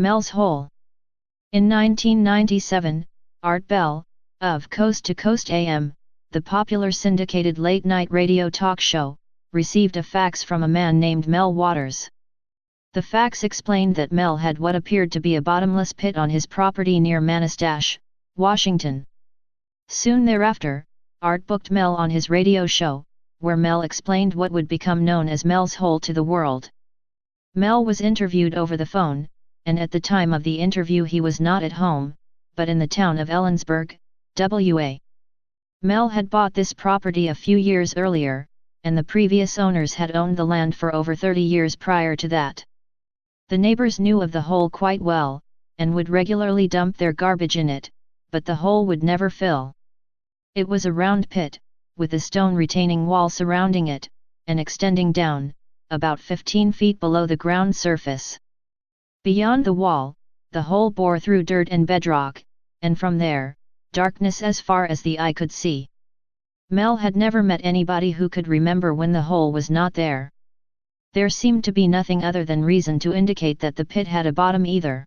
Mel's Hole. In 1997, Art Bell, of Coast to Coast AM, the popular syndicated late-night radio talk show, received a fax from a man named Mel Waters. The fax explained that Mel had what appeared to be a bottomless pit on his property near Manastash, Washington. Soon thereafter, Art booked Mel on his radio show, where Mel explained what would become known as Mel's Hole to the world. Mel was interviewed over the phone, and at the time of the interview he was not at home, but in the town of Ellensburg, WA. Mel had bought this property a few years earlier, and the previous owners had owned the land for over 30 years prior to that. The neighbors knew of the hole quite well, and would regularly dump their garbage in it, but the hole would never fill. It was a round pit, with a stone retaining wall surrounding it, and extending down, about 15 feet below the ground surface. Beyond the wall, the hole bore through dirt and bedrock, and from there, darkness as far as the eye could see. Mel had never met anybody who could remember when the hole was not there. There seemed to be nothing other than reason to indicate that the pit had a bottom either.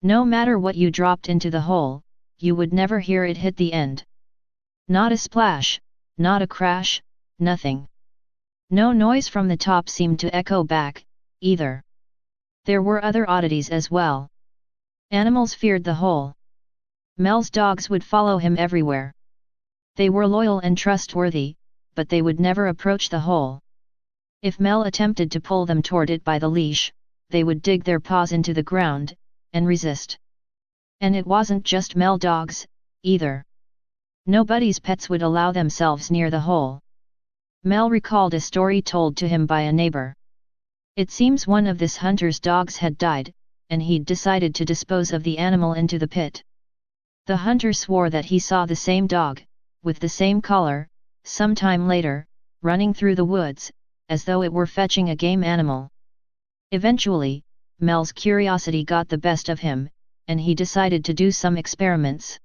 No matter what you dropped into the hole, you would never hear it hit the end. Not a splash, not a crash, nothing. No noise from the top seemed to echo back, either. There were other oddities as well. Animals feared the hole. Mel's dogs would follow him everywhere. They were loyal and trustworthy, but they would never approach the hole. If Mel attempted to pull them toward it by the leash, they would dig their paws into the ground, and resist. And it wasn't just Mel dogs, either. Nobody's pets would allow themselves near the hole. Mel recalled a story told to him by a neighbor. It seems one of this hunter's dogs had died, and he'd decided to dispose of the animal into the pit. The hunter swore that he saw the same dog, with the same collar, some time later, running through the woods, as though it were fetching a game animal. Eventually, Mel's curiosity got the best of him, and he decided to do some experiments.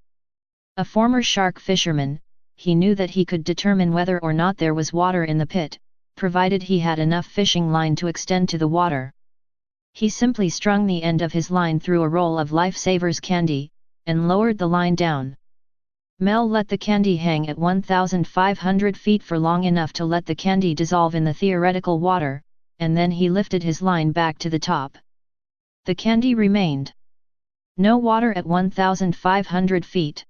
A former shark fisherman, he knew that he could determine whether or not there was water in the pit, provided he had enough fishing line to extend to the water. He simply strung the end of his line through a roll of Lifesavers candy, and lowered the line down. Mel let the candy hang at 1,500 feet for long enough to let the candy dissolve in the theoretical water, and then he lifted his line back to the top. The candy remained. No water at 1,500 feet.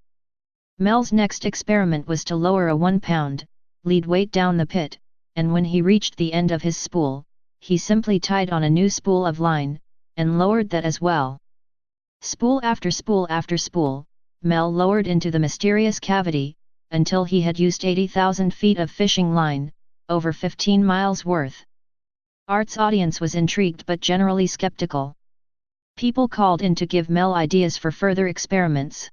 Mel's next experiment was to lower a 1-pound lead weight down the pit, and when he reached the end of his spool, he simply tied on a new spool of line, and lowered that as well. Spool after spool after spool, Mel lowered into the mysterious cavity, until he had used 80,000 feet of fishing line, over 15 miles worth. Art's audience was intrigued but generally skeptical. People called in to give Mel ideas for further experiments.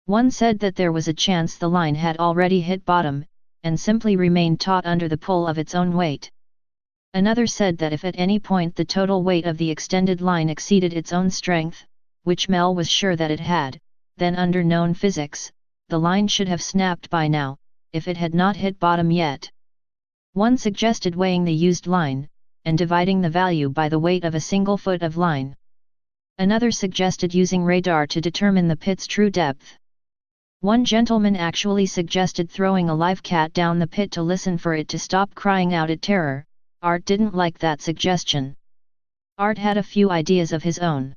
One said that there was a chance the line had already hit bottom, and simply remained taut under the pull of its own weight. Another said that if at any point the total weight of the extended line exceeded its own strength, which Mel was sure that it had, then under known physics, the line should have snapped by now, if it had not hit bottom yet. One suggested weighing the used line, and dividing the value by the weight of a single foot of line. Another suggested using radar to determine the pit's true depth. One gentleman actually suggested throwing a live cat down the pit to listen for it to stop crying out at terror. Art didn't like that suggestion. Art had a few ideas of his own.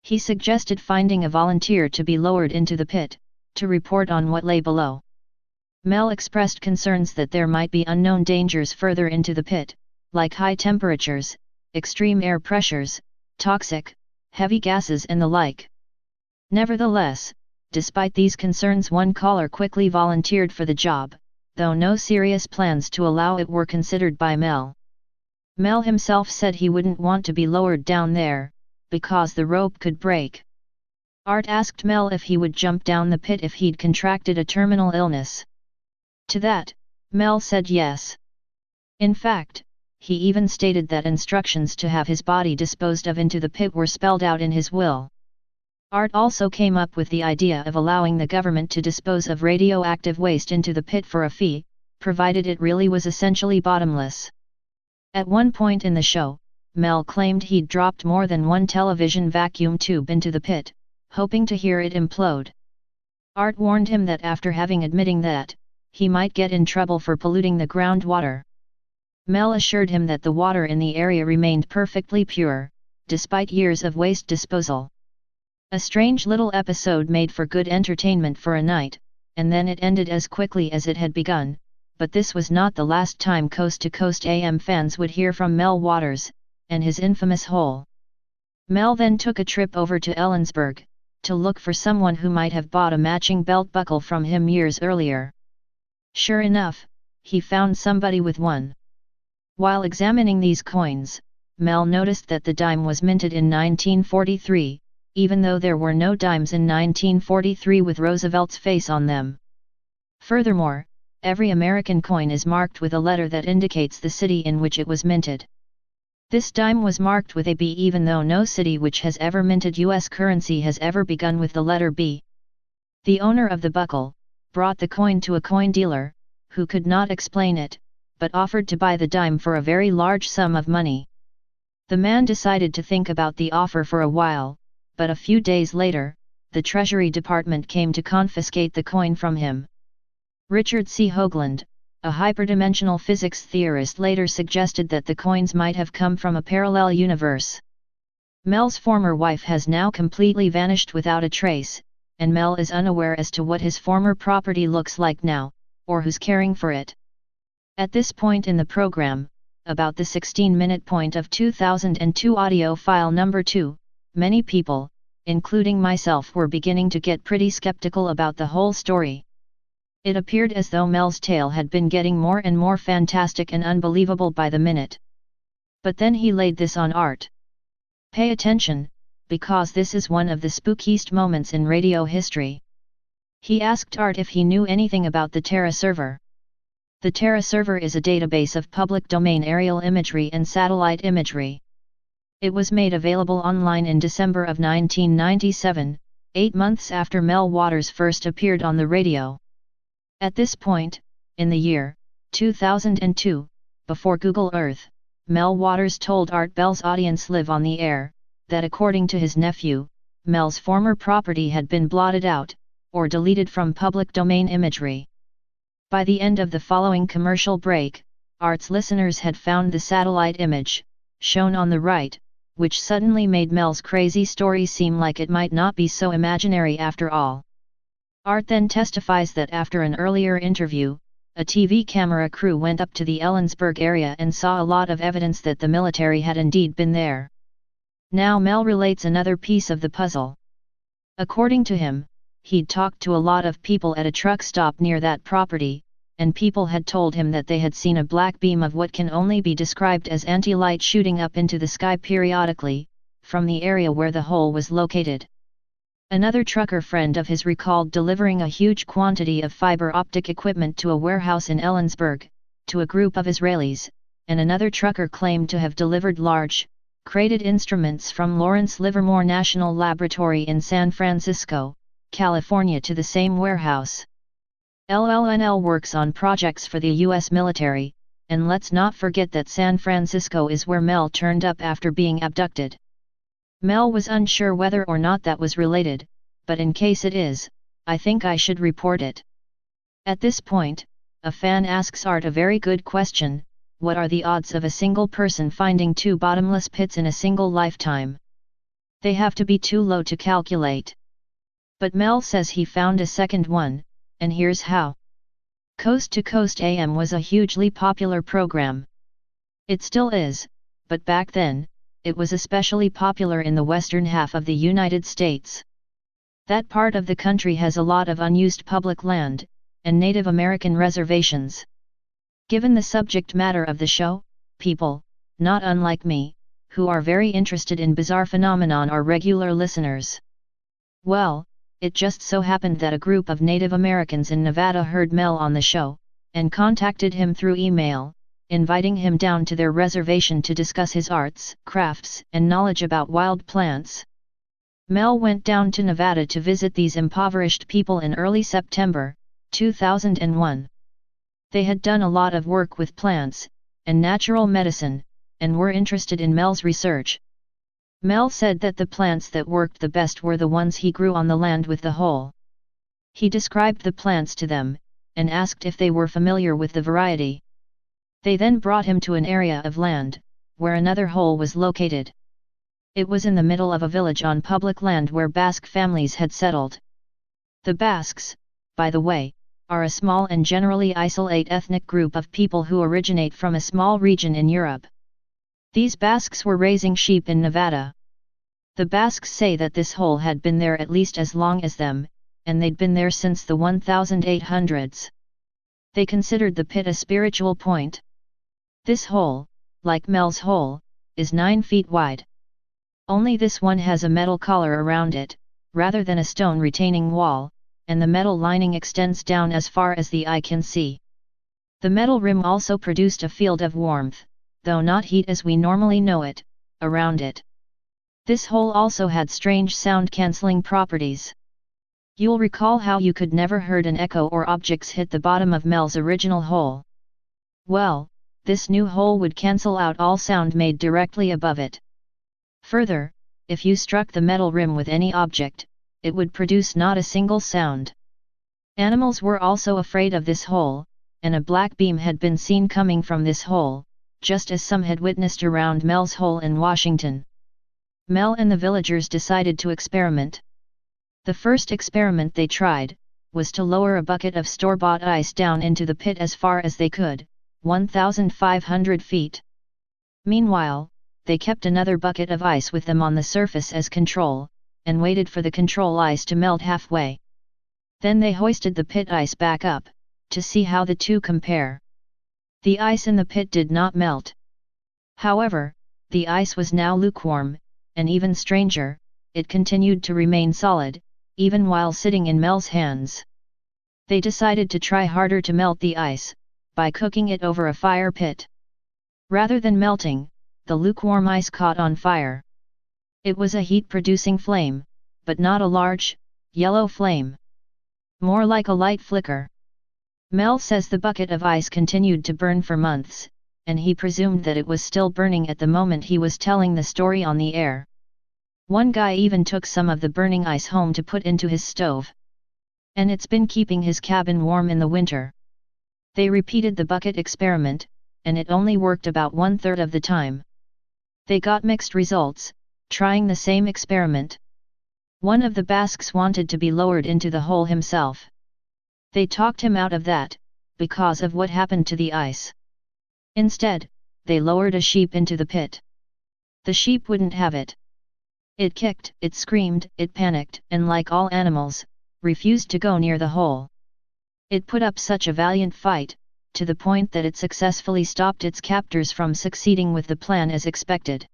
He suggested finding a volunteer to be lowered into the pit, to report on what lay below. Mel expressed concerns that there might be unknown dangers further into the pit, like high temperatures, extreme air pressures, toxic, heavy gases and the like. Nevertheless, despite these concerns, one caller quickly volunteered for the job, though no serious plans to allow it were considered by Mel. Mel himself said he wouldn't want to be lowered down there, because the rope could break. Art asked Mel if he would jump down the pit if he'd contracted a terminal illness. To that, Mel said yes. In fact, he even stated that instructions to have his body disposed of into the pit were spelled out in his will. Art also came up with the idea of allowing the government to dispose of radioactive waste into the pit for a fee, provided it really was essentially bottomless. At one point in the show, Mel claimed he'd dropped more than one television vacuum tube into the pit, hoping to hear it implode. Art warned him that after having admitting that, he might get in trouble for polluting the groundwater. Mel assured him that the water in the area remained perfectly pure, despite years of waste disposal. A strange little episode made for good entertainment for a night, and then it ended as quickly as it had begun, but this was not the last time Coast to Coast AM fans would hear from Mel Waters, and his infamous hole. Mel then took a trip over to Ellensburg, to look for someone who might have bought a matching belt buckle from him years earlier. Sure enough, he found somebody with one. While examining these coins, Mel noticed that the dime was minted in 1943, even though there were no dimes in 1943 with Roosevelt's face on them. Furthermore, every American coin is marked with a letter that indicates the city in which it was minted. This dime was marked with a B even though no city which has ever minted U.S. currency has ever begun with the letter B. The owner of the buckle brought the coin to a coin dealer, who could not explain it, but offered to buy the dime for a very large sum of money. The man decided to think about the offer for a while, but a few days later, the Treasury Department came to confiscate the coin from him. Richard C. Hoagland, a hyperdimensional physics theorist, later suggested that the coins might have come from a parallel universe. Mel's former wife has now completely vanished without a trace, and Mel is unaware as to what his former property looks like now, or who's caring for it. At this point in the program, about the 16-minute point of 2002 audio file number 2, many people, including myself, were beginning to get pretty skeptical about the whole story. It appeared as though Mel's tale had been getting more and more fantastic and unbelievable by the minute. But then he laid this on Art. Pay attention, because this is one of the spookiest moments in radio history. He asked Art if he knew anything about the Terra server. The Terra server is a database of public domain aerial imagery and satellite imagery. It was made available online in December of 1997, 8 months after Mel Waters first appeared on the radio. At this point, in the year 2002, before Google Earth, Mel Waters told Art Bell's audience live on the air, that according to his nephew, Mel's former property had been blotted out, or deleted from public domain imagery. By the end of the following commercial break, Art's listeners had found the satellite image, shown on the right, which suddenly made Mel's crazy story seem like it might not be so imaginary after all. Art then testifies that after an earlier interview, a TV camera crew went up to the Ellensburg area and saw a lot of evidence that the military had indeed been there. Now Mel relates another piece of the puzzle. According to him, he'd talked to a lot of people at a truck stop near that property, and people had told him that they had seen a black beam of what can only be described as anti-light shooting up into the sky periodically, from the area where the hole was located. Another trucker friend of his recalled delivering a huge quantity of fiber optic equipment to a warehouse in Ellensburg, to a group of Israelis, and another trucker claimed to have delivered large, crated instruments from Lawrence Livermore National Laboratory in San Francisco, California to the same warehouse. LLNL works on projects for the U.S. military, and let's not forget that San Francisco is where Mel turned up after being abducted. Mel was unsure whether or not that was related, but in case it is, I think I should report it. At this point, a fan asks Art a very good question: what are the odds of a single person finding 2 bottomless pits in a single lifetime? They have to be too low to calculate. But Mel says he found a second one, and here's how. Coast to Coast AM was a hugely popular program. It still is, but back then, it was especially popular in the western half of the United States. That part of the country has a lot of unused public land, and Native American reservations. Given the subject matter of the show, people, not unlike me, who are very interested in bizarre phenomenon are regular listeners. Well, it just so happened that a group of Native Americans in Nevada heard Mel on the show, and contacted him through email, inviting him down to their reservation to discuss his arts, crafts, and knowledge about wild plants. Mel went down to Nevada to visit these impoverished people in early September, 2001. They had done a lot of work with plants and natural medicine, and were interested in Mel's research. Mel said that the plants that worked the best were the ones he grew on the land with the hole. He described the plants to them, and asked if they were familiar with the variety. They then brought him to an area of land, where another hole was located. It was in the middle of a village on public land where Basque families had settled. The Basques, by the way, are a small and generally isolated ethnic group of people who originate from a small region in Europe. These Basques were raising sheep in Nevada. The Basques say that this hole had been there at least as long as them, and they'd been there since the 1800s. They considered the pit a spiritual point. This hole, like Mel's hole, is 9 feet wide. Only this one has a metal collar around it, rather than a stone retaining wall, and the metal lining extends down as far as the eye can see. The metal rim also produced a field of warmth, though not heat as we normally know it, around it. This hole also had strange sound-cancelling properties. You'll recall how you could never heard an echo or objects hit the bottom of Mel's original hole. Well, this new hole would cancel out all sound made directly above it. Further, if you struck the metal rim with any object, it would produce not a single sound. Animals were also afraid of this hole, and a black beam had been seen coming from this hole, just as some had witnessed around Mel's hole in Washington. Mel and the villagers decided to experiment. The first experiment they tried was to lower a bucket of store-bought ice down into the pit as far as they could, 1,500 feet. Meanwhile, they kept another bucket of ice with them on the surface as control, and waited for the control ice to melt halfway. Then they hoisted the pit ice back up, to see how the two compare. The ice in the pit did not melt. However, the ice was now lukewarm, and even stranger, it continued to remain solid, even while sitting in Mel's hands. They decided to try harder to melt the ice, by cooking it over a fire pit. Rather than melting, the lukewarm ice caught on fire. It was a heat-producing flame, but not a large, yellow flame. More like a light flicker. Mel says the bucket of ice continued to burn for months, and he presumed that it was still burning at the moment he was telling the story on the air. One guy even took some of the burning ice home to put into his stove. And it's been keeping his cabin warm in the winter. They repeated the bucket experiment, and it only worked about 1/3 of the time. They got mixed results, trying the same experiment. One of the Basques wanted to be lowered into the hole himself. They talked him out of that, because of what happened to the ice. Instead, they lowered a sheep into the pit. The sheep wouldn't have it. It kicked, it screamed, it panicked, and like all animals, refused to go near the hole. It put up such a valiant fight, to the point that it successfully stopped its captors from succeeding with the plan as expected.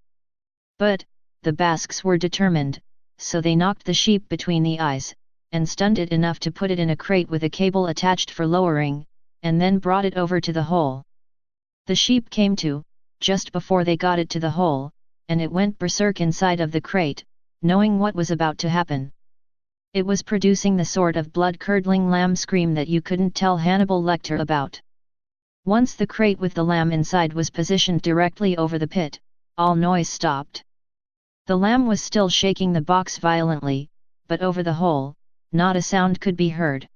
But, the Basques were determined, so they knocked the sheep between the eyes, and stunned it enough to put it in a crate with a cable attached for lowering, and then brought it over to the hole. The sheep came to, just before they got it to the hole, and it went berserk inside of the crate, knowing what was about to happen. It was producing the sort of blood-curdling lamb scream that you couldn't tell Hannibal Lecter about. Once the crate with the lamb inside was positioned directly over the pit, all noise stopped. The lamb was still shaking the box violently, but over the hole, not a sound could be heard.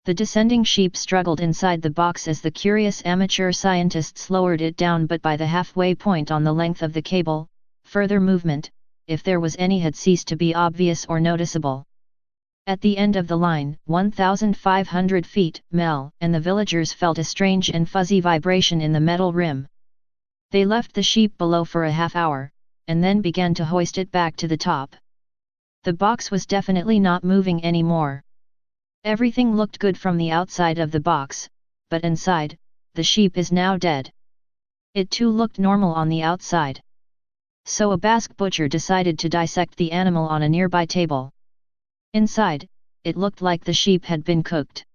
The descending sheep struggled inside the box as the curious amateur scientists lowered it down, but by the halfway point on the length of the cable, further movement, if there was any, had ceased to be obvious or noticeable. At the end of the line, 1,500 feet, Mel and the villagers felt a strange and fuzzy vibration in the metal rim. They left the sheep below for a half hour, and then began to hoist it back to the top. The box was definitely not moving anymore. Everything looked good from the outside of the box, but inside, the sheep is now dead. It too looked normal on the outside. So a Basque butcher decided to dissect the animal on a nearby table. Inside, it looked like the sheep had been cooked.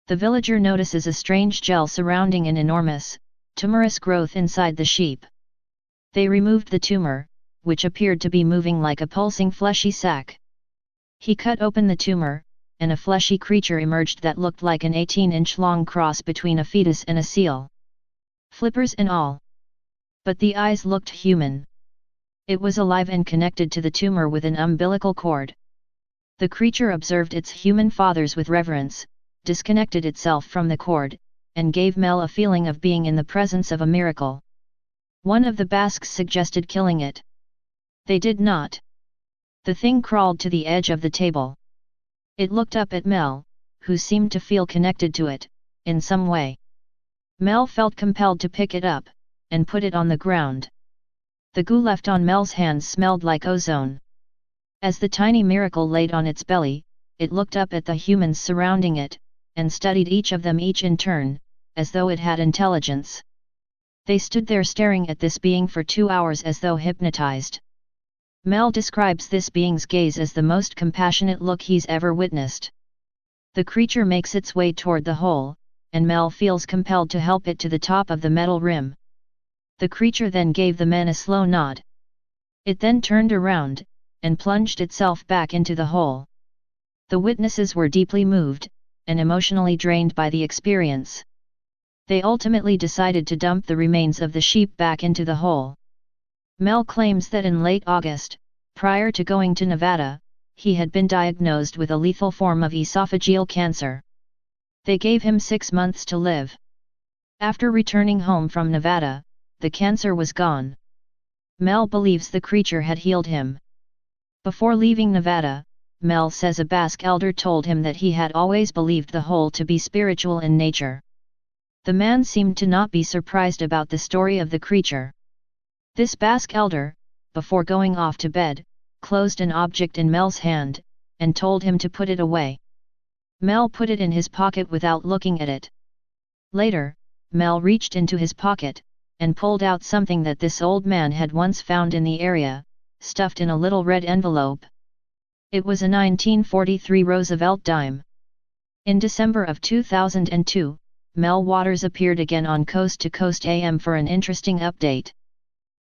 The villager notices a strange gel surrounding an enormous, tumorous growth inside the sheep. They removed the tumor, which appeared to be moving like a pulsing fleshy sac. He cut open the tumor, and a fleshy creature emerged that looked like an 18-inch long cross between a fetus and a seal. Flippers and all. But the eyes looked human. It was alive and connected to the tumor with an umbilical cord. The creature observed its human fathers with reverence, disconnected itself from the cord, and gave Mel a feeling of being in the presence of a miracle. One of the Basques suggested killing it. They did not. The thing crawled to the edge of the table. It looked up at Mel, who seemed to feel connected to it, in some way. Mel felt compelled to pick it up, and put it on the ground. The goo left on Mel's hands smelled like ozone. As the tiny miracle laid on its belly, it looked up at the humans surrounding it, and studied each of them each in turn, as though it had intelligence. They stood there staring at this being for 2 hours as though hypnotized. Mel describes this being's gaze as the most compassionate look he's ever witnessed. The creature makes its way toward the hole, and Mel feels compelled to help it to the top of the metal rim. The creature then gave the men a slow nod. It then turned around, and plunged itself back into the hole. The witnesses were deeply moved, and emotionally drained by the experience. They ultimately decided to dump the remains of the sheep back into the hole. Mel claims that in late August, prior to going to Nevada, he had been diagnosed with a lethal form of esophageal cancer. They gave him 6 months to live. After returning home from Nevada, the cancer was gone. Mel believes the creature had healed him. Before leaving Nevada, Mel says a Basque elder told him that he had always believed the hole to be spiritual in nature. The man seemed to not be surprised about the story of the creature. This Basque elder, before going off to bed, closed an object in Mel's hand, and told him to put it away. Mel put it in his pocket without looking at it. Later, Mel reached into his pocket, and pulled out something that this old man had once found in the area, stuffed in a little red envelope. It was a 1943 Roosevelt dime. In December of 2002, Mel Waters appeared again on Coast to Coast AM for an interesting update.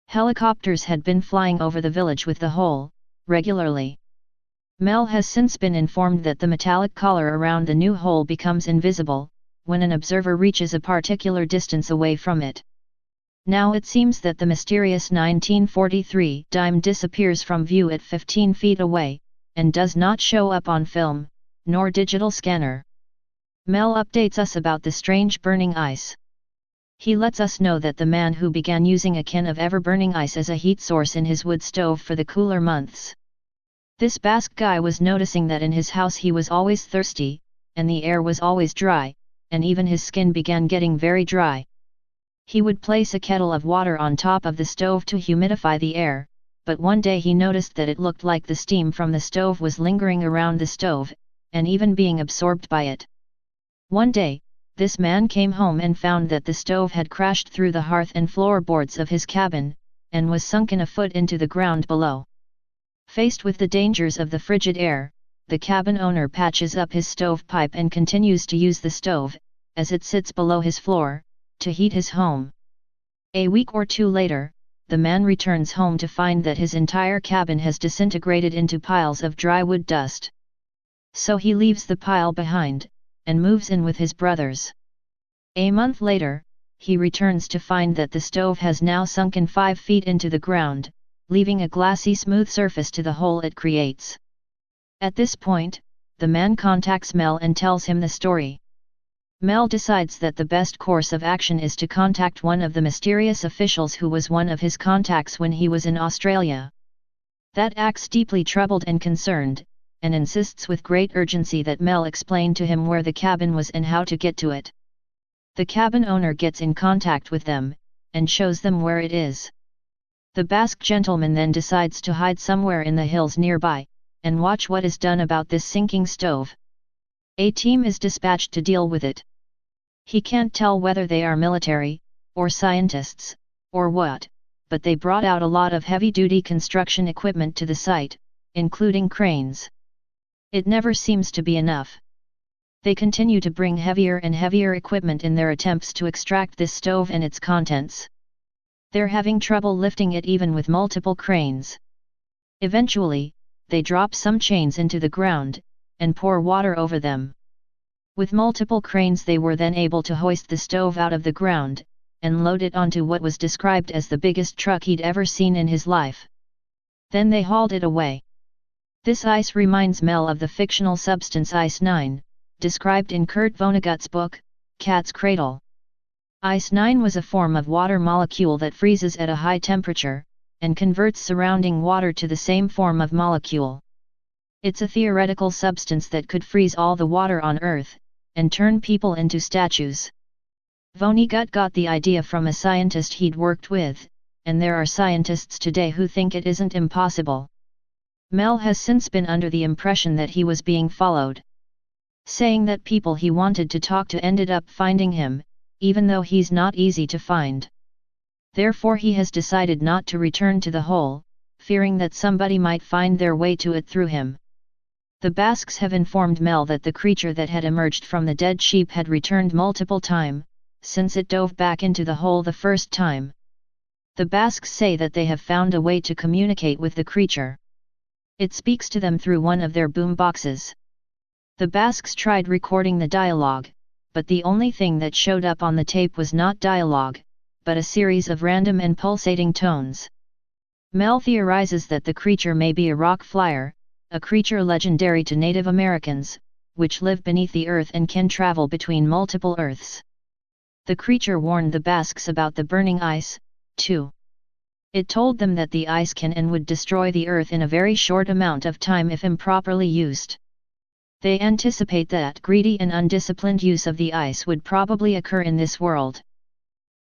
Helicopters had been flying over the village with the hole, regularly. Mel has since been informed that the metallic collar around the new hole becomes invisible, when an observer reaches a particular distance away from it. Now it seems that the mysterious 1943 dime disappears from view at 15 feet away, and does not show up on film, nor digital scanner. Mel updates us about the strange burning ice. He lets us know that the man who began using a can of ever-burning ice as a heat source in his wood stove for the cooler months. This Basque guy was noticing that in his house he was always thirsty, and the air was always dry, and even his skin began getting very dry. He would place a kettle of water on top of the stove to humidify the air, but one day he noticed that it looked like the steam from the stove was lingering around the stove, and even being absorbed by it. One day, this man came home and found that the stove had crashed through the hearth and floorboards of his cabin, and was sunken a foot into the ground below. Faced with the dangers of the frigid air, the cabin owner patches up his stovepipe and continues to use the stove, as it sits below his floor, to heat his home. A week or two later, the man returns home to find that his entire cabin has disintegrated into piles of dry wood dust. So he leaves the pile behind, and moves in with his brothers. A month later, he returns to find that the stove has now sunken 5 feet into the ground, leaving a glassy smooth surface to the hole it creates. At this point, the man contacts Mel and tells him the story. Mel decides that the best course of action is to contact one of the mysterious officials who was one of his contacts when he was in Australia. That acts deeply troubled and concerned, and insists with great urgency that Mel explain to him where the cabin was and how to get to it. The cabin owner gets in contact with them, and shows them where it is. The Basque gentleman then decides to hide somewhere in the hills nearby, and watch what is done about this sinking stove. A team is dispatched to deal with it. He can't tell whether they are military, or scientists, or what, but they brought out a lot of heavy-duty construction equipment to the site, including cranes. It never seems to be enough. They continue to bring heavier and heavier equipment in their attempts to extract this stove and its contents. They're having trouble lifting it even with multiple cranes. Eventually, they drop some chains into the ground, and pour water over them. With multiple cranes they were then able to hoist the stove out of the ground, and load it onto what was described as the biggest truck he'd ever seen in his life. Then they hauled it away. This ice reminds Mel of the fictional substance Ice-9, described in Kurt Vonnegut's book, Cat's Cradle. Ice-9 was a form of water molecule that freezes at a high temperature, and converts surrounding water to the same form of molecule. It's a theoretical substance that could freeze all the water on Earth, and turn people into statues. Vonnegut got the idea from a scientist he'd worked with, and there are scientists today who think it isn't impossible. Mel has since been under the impression that he was being followed, saying that people he wanted to talk to ended up finding him, even though he's not easy to find. Therefore he has decided not to return to the hole, fearing that somebody might find their way to it through him. The Basques have informed Mel that the creature that had emerged from the dead sheep had returned multiple times, since it dove back into the hole the first time. The Basques say that they have found a way to communicate with the creature. It speaks to them through one of their boom boxes. The Basques tried recording the dialogue, but the only thing that showed up on the tape was not dialogue, but a series of random and pulsating tones. Mel theorizes that the creature may be a rock flyer, a creature legendary to Native Americans, which live beneath the earth and can travel between multiple Earths. The creature warned the Basques about the burning ice, too. It told them that the ice can and would destroy the earth in a very short amount of time if improperly used. They anticipate that greedy and undisciplined use of the ice would probably occur in this world.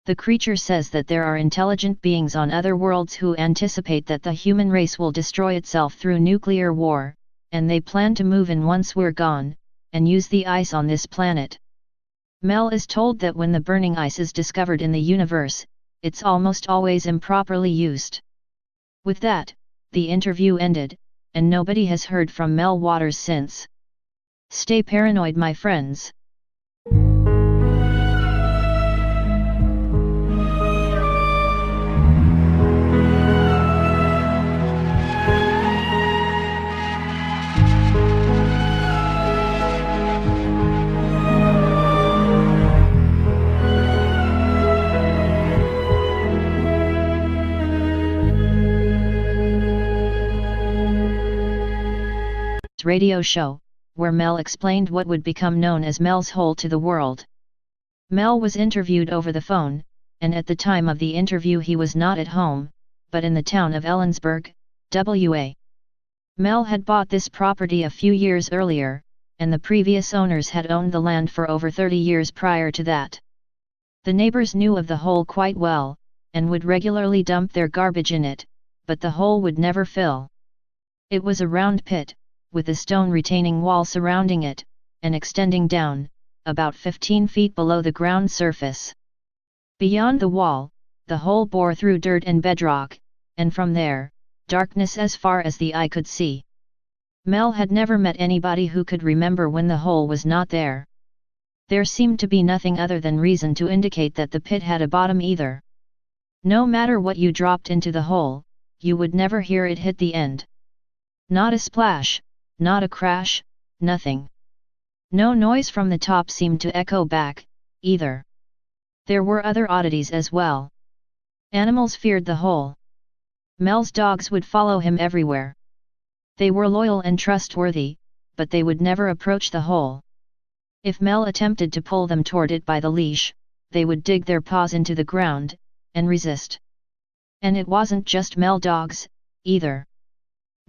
The creature says that there are intelligent beings on other worlds who anticipate that the human race will destroy itself through nuclear war, and they plan to move in once we're gone, and use the ice on this planet. Mel is told that when the burning ice is discovered in the universe, it's almost always improperly used. With that, the interview ended, and nobody has heard from Mel Waters since. Stay paranoid, my friends. Radio show, where Mel explained what would become known as Mel's Hole to the world. Mel was interviewed over the phone, and at the time of the interview he was not at home, but in the town of Ellensburg, WA. Mel had bought this property a few years earlier, and the previous owners had owned the land for over 30 years prior to that. The neighbors knew of the hole quite well, and would regularly dump their garbage in it, but the hole would never fill. It was a round pit, with a stone retaining wall surrounding it, and extending down, about 15 feet below the ground surface. Beyond the wall, the hole bore through dirt and bedrock, and from there, darkness as far as the eye could see. Mel had never met anybody who could remember when the hole was not there. There seemed to be nothing other than reason to indicate that the pit had a bottom either. No matter what you dropped into the hole, you would never hear it hit the end. Not a splash, not a crash, nothing. No noise from the top seemed to echo back, either. There were other oddities as well. Animals feared the hole. Mel's dogs would follow him everywhere. They were loyal and trustworthy, but they would never approach the hole. If Mel attempted to pull them toward it by the leash, they would dig their paws into the ground, and resist. And it wasn't just Mel dogs, either.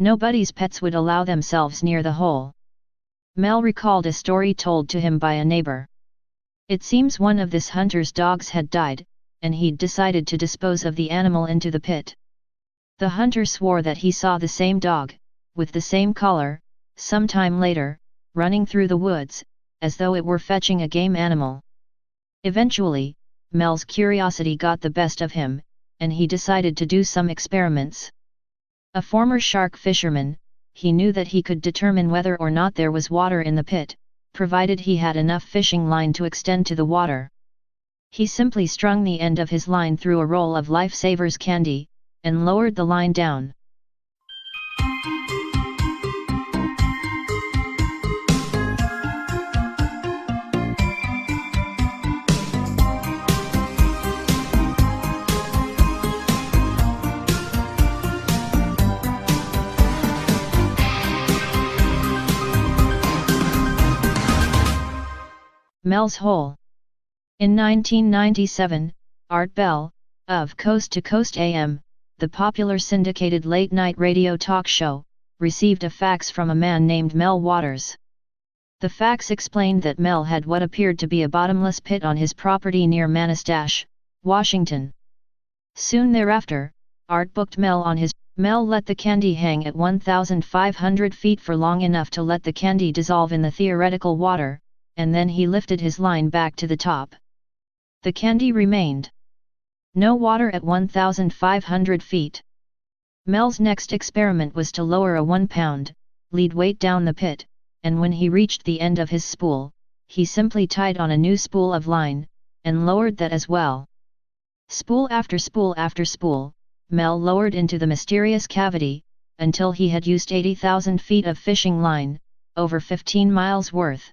Nobody's pets would allow themselves near the hole. Mel recalled a story told to him by a neighbor. It seems one of this hunter's dogs had died, and he'd decided to dispose of the animal into the pit. The hunter swore that he saw the same dog, with the same collar, some time later, running through the woods, as though it were fetching a game animal. Eventually, Mel's curiosity got the best of him, and he decided to do some experiments. A former shark fisherman, he knew that he could determine whether or not there was water in the pit, provided he had enough fishing line to extend to the water. He simply strung the end of his line through a roll of Lifesavers candy, and lowered the line down. Mel's Hole. In 1997, Art Bell, of Coast to Coast AM, the popular syndicated late-night radio talk show, received a fax from a man named Mel Waters. The fax explained that Mel had what appeared to be a bottomless pit on his property near Manastash, Washington. Soon thereafter, Art booked Mel on his. Mel let the candy hang at 1,500 feet for long enough to let the candy dissolve in the theoretical water, and then he lifted his line back to the top. The candy remained. No water at 1,500 feet. Mel's next experiment was to lower a 1-pound lead weight down the pit, and when he reached the end of his spool, he simply tied on a new spool of line, and lowered that as well. Spool after spool after spool, Mel lowered into the mysterious cavity, until he had used 80,000 feet of fishing line, over 15 miles worth.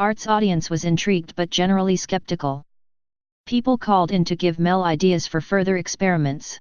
Art's audience was intrigued but generally skeptical. People called in to give Mel ideas for further experiments.